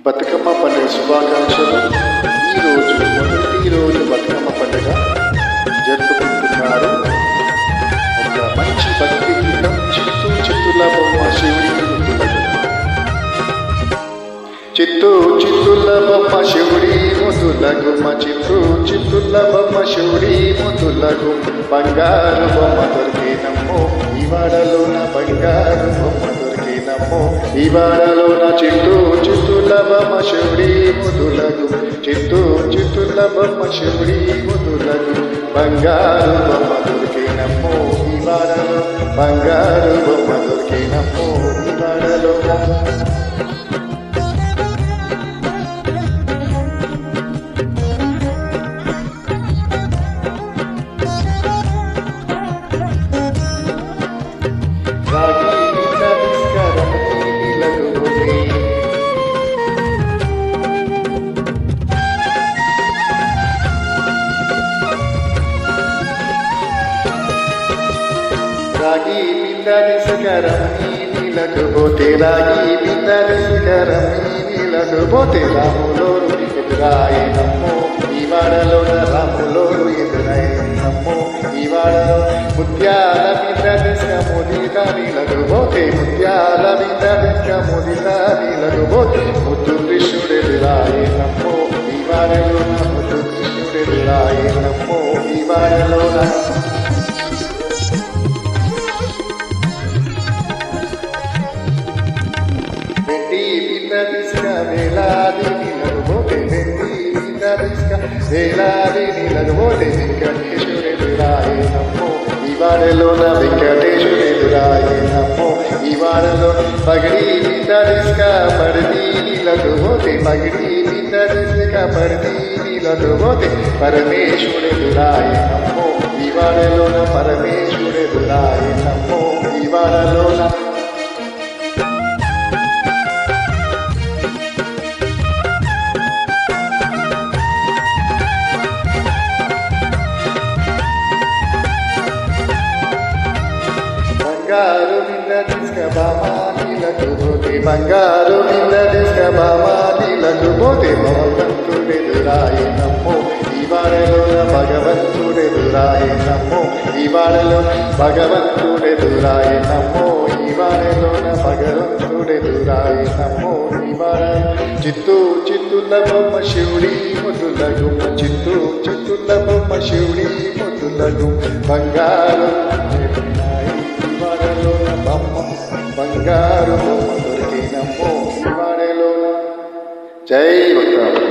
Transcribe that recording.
బతుకమ్మ పండుగ శుభాకాంక్షలు. మొదటి రోజు బతుకమ్మ పండుగ జరుపుకుంటున్నారు. ఒక మంచి భక్తి గీతం చిత్తూ చిత్తుల బొమ్మ శివుడి ముద్దులకు. చిత్తూ చిత్తుల బొమ్మ శివుడి ముద్దులకు, చిత్తూ చిత్తుల బొమ్మ శివుడి ముద్దులకు. బంగారు బొమ్మ దొరికినమ్మో ఇవాడలోన, బంగారు బొమ్మ దొరికినమ్మో ఇవాడలోన. చిత్తూ చిత్తుల బొమ్మ శివుడి ముద్దులకు, చిత్తూ చిత్తుల బొమ్మ శివుడి ముద్దులకు. బంగారు బొమ్మ దొరికినమ్మో ఇవాడలో, బంగారు బొమ్మ దొరికినమ్మో ఇవాడలో. రాగి బిందరిసకరం నీలకు పోతే, రాగి బిందరిసకరం నీలకు పోతే. రాములోరు ఎదురాయనమ్మో ఇవాడలోన, రాములోరు ఎదురాయనమ్మో ఇవాడలో. ముత్యాల బిందరిసక ముదిత నీలకు పోతే, ముత్యాల బిందరిసక ముదిత నీలకు పోతే. ముద్దు కృష్ణుడు ఎదురాయనమ్మో ఇవాడలోన, ముద్దు కృష్ణుడు ఎదురాయనమ్మో ఇవాడలోన. వేలాది నీళ్ళకు పోతే, వేలాది నీళ్ళకు పోతే. వెంకటేశ్వరుడురాయనమ్మో ఇవాడలోన, వెంకటేశ్వరుడురాయనమ్మో ఇవాడలో. పగిడి బిందరిస్క పడిది నీళ్ళకు పోతే, పగిడి బిందరిస్క పడిది నీళ్ళకు పోతే. పరమేశ్వరుడురాయనమ్మో ఇవాడలోన, పరమేశ్వరుడురాయనమ్మో ఇవాడలోన. బంగారు బిందరిస్క బామాలకు పోతే, బంగారు బిందరిస్క బామాలకు పోతే. భగవంతుడెదురాయనమ్మో ఇవాడలోన, భగవంతుడెదురాయనమ్మో ఇవాడలో. భగవంతుడెదురాయనమ్మో ఇవాడలోన, భగవంతుడెదురాయనమ్మో ఇవాడలో. చిత్తూ చిత్తుల బొమ్మ శివుడి ముద్దులకు, చిత్తూ చిత్తుల బొమ్మ శివుడి ముద్దులకు. బంగారు బంగారు బొమ్మ దొరికినమ్మో ఇవాడలో. జై భక్త.